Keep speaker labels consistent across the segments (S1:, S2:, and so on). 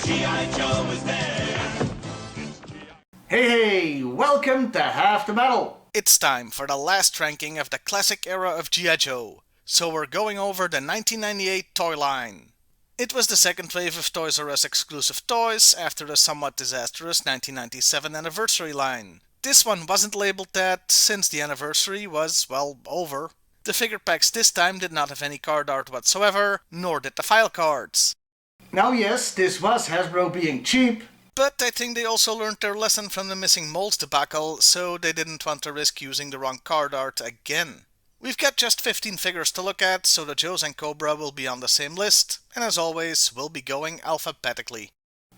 S1: G.I. Joe is there.
S2: Hey, welcome to Half the Battle.
S3: It's time for the last ranking of the classic era of G.I. Joe, so we're going over the 1998 toy line. It was the second wave of Toys R Us exclusive toys after the somewhat disastrous 1997 anniversary line. This one wasn't labeled that since the anniversary was, well, over. The figure packs this time did not have any card art whatsoever, nor did the file cards.
S2: Now yes, this was Hasbro being cheap.
S3: But I think they also learned their lesson from the missing molds debacle, so they didn't want to risk using the wrong card art again. We've got just 15 figures to look at, so the Joes and Cobra will be on the same list, and as always, we'll be going alphabetically.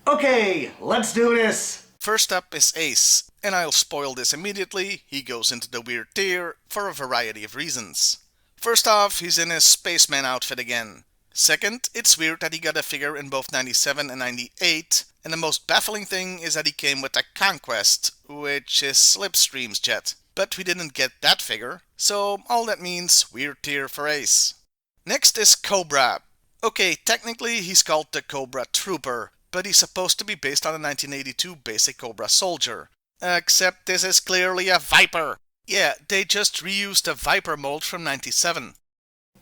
S2: Okay, let's do this.
S3: First up is Ace, and I'll spoil this immediately, he goes into the weird tier for a variety of reasons. First off, he's in his spaceman outfit again. Second, it's weird that he got a figure in both 97 and 98, and the most baffling thing is that he came with a Conquest, which is Slipstream's jet. But we didn't get that figure, so all that means weird tier for Ace. Next is Cobra. Okay, technically he's called the Cobra Trooper, but he's supposed to be based on a 1982 basic Cobra soldier. Except this is clearly a Viper. Yeah, they just reused a Viper mold from 97.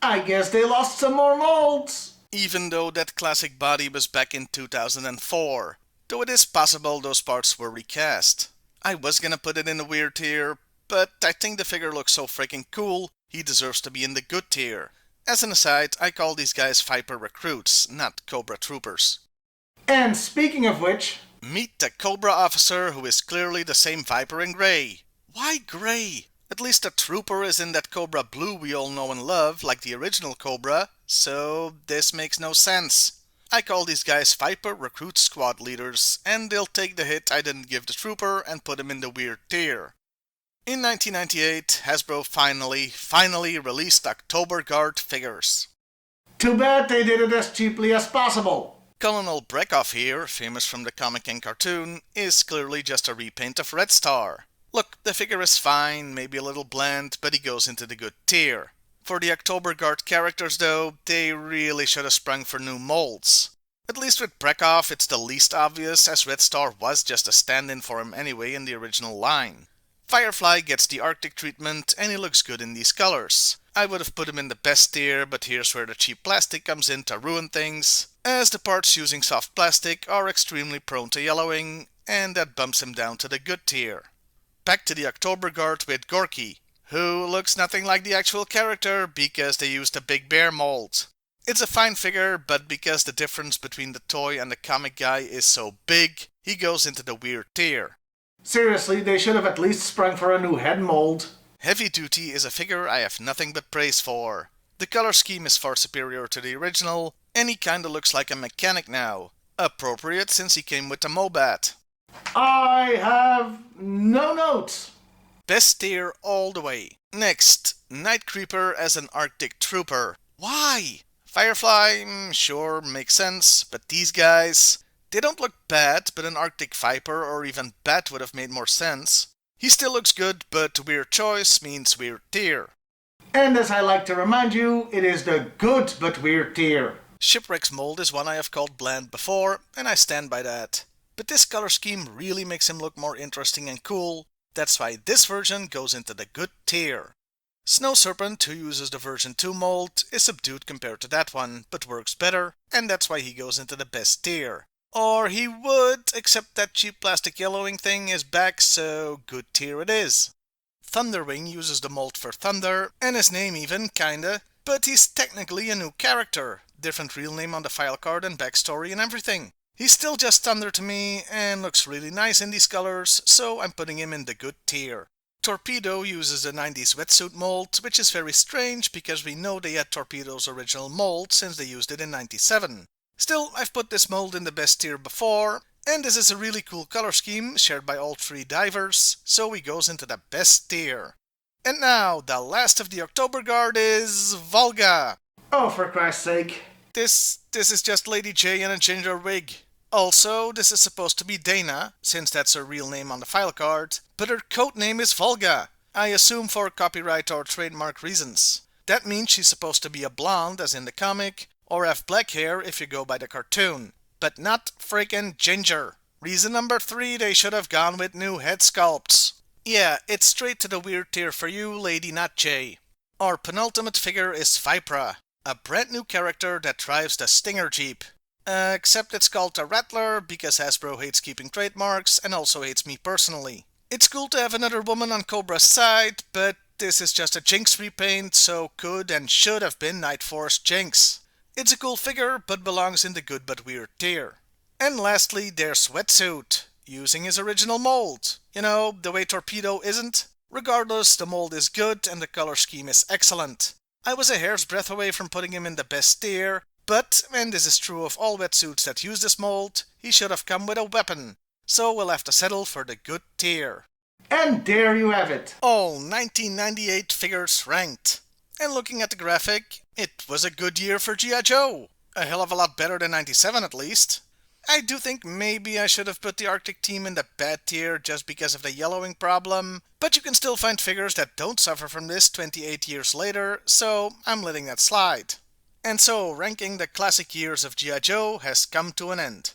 S2: I guess they lost some more molds.
S3: Even though that classic body was back in 2004. Though it is possible those parts were recast. I was gonna put it in the weird tier, but I think the figure looks so freaking cool, he deserves to be in the good tier. As an aside, I call these guys Viper recruits, not Cobra troopers.
S2: And speaking of which,
S3: meet the Cobra Officer, who is clearly the same Viper in grey. Why grey? At least the Trooper is in that Cobra blue we all know and love, like the original Cobra, so this makes no sense. I call these guys Viper Recruit Squad Leaders, and they'll take the hit I didn't give the Trooper and put him in the weird tier. In 1998, Hasbro finally released October Guard figures.
S2: Too bad they did it as cheaply as possible.
S3: Colonel Brekoff here, famous from the comic and cartoon, is clearly just a repaint of Red Star. Look, the figure is fine, maybe a little bland, but he goes into the good tier. For the October Guard characters though, they really should have sprung for new molds. At least with Brekoff, it's the least obvious, as Red Star was just a stand-in for him anyway in the original line. Firefly gets the Arctic treatment, and he looks good in these colors. I would have put him in the best tier, but here's where the cheap plastic comes in to ruin things, as the parts using soft plastic are extremely prone to yellowing, and that bumps him down to the good tier. Back to the October Guard with Gorky, who looks nothing like the actual character because they used a Big Bear mold. It's a fine figure, but because the difference between the toy and the comic guy is so big, he goes into the weird tier.
S2: Seriously, they should have at least sprung for a new head mold.
S3: Heavy Duty is a figure I have nothing but praise for. The color scheme is far superior to the original, and he kinda looks like a mechanic now. Appropriate since he came with the Mobat.
S2: I have no notes.
S3: Best tier all the way. Next, Night Creeper as an Arctic Trooper. Why? Firefly, sure, makes sense, but these guys, they don't look bad, but an Arctic Viper or even Bat would have made more sense. He still looks good, but weird choice means weird tier.
S2: And as I like to remind you, it is the good but weird tier.
S3: Shipwreck's mold is one I have called bland before, and I stand by that. But this color scheme really makes him look more interesting and cool. That's why this version goes into the good tier. Snow Serpent, who uses the version 2 mold, is subdued compared to that one, but works better, and that's why he goes into the best tier. Or he would, except that cheap plastic yellowing thing is back, so good tier it is. Thunderwing uses the mold for Thunder, and his name even, kinda, but he's technically a new character. Different real name on the file card and backstory and everything. He's still just Thunder to me, and looks really nice in these colors, so I'm putting him in the good tier. Torpedo uses the 90s Wetsuit mold, which is very strange because we know they had Torpedo's original mold since they used it in 97. Still, I've put this mold in the best tier before, and this is a really cool color scheme shared by all three divers, so he goes into the best tier. And now, the last of the October Guard is Volga.
S2: Oh, for Christ's sake.
S3: This is just Lady J in a ginger wig. Also, this is supposed to be Dana, since that's her real name on the file card, but her code name is Volga. I assume for copyright or trademark reasons. That means she's supposed to be a blonde, as in the comic, or have black hair if you go by the cartoon. But not freaking ginger. Reason number 3, they should have gone with new head sculpts. Yeah, it's straight to the weird tier for you, Lady Not J. Our penultimate figure is Vipra, a brand new character that drives the Stinger Jeep. Except it's called the Rattler because Hasbro hates keeping trademarks and also hates me personally. It's cool to have another woman on Cobra's side, but this is just a Jinx repaint, so could and should have been Night Force Jinx. It's a cool figure, but belongs in the good but weird tier. And lastly, there's Wetsuit, using his original mold. You know, the way Torpedo isn't. Regardless, the mold is good and the color scheme is excellent. I was a hair's breadth away from putting him in the best tier, but, and this is true of all wetsuits that use this mold, he should have come with a weapon. So we'll have to settle for the good tier.
S2: And there you have it.
S3: All 1998 figures ranked. And looking at the graphic, it was a good year for G.I.Joe. A hell of a lot better than 97 at least. I do think maybe I should have put the Arctic team in the bad tier just because of the yellowing problem, but you can still find figures that don't suffer from this 28 years later, so I'm letting that slide. And so, ranking the classic years of G.I. Joe has come to an end.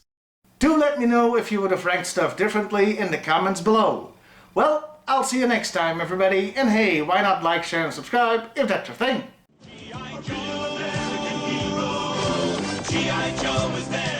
S2: Do let me know if you would have ranked stuff differently in the comments below. Well, I'll see you next time, everybody, and hey, why not like, share, and subscribe if that's your thing?
S1: G.I. Joe, American hero. G.I. Joe is there.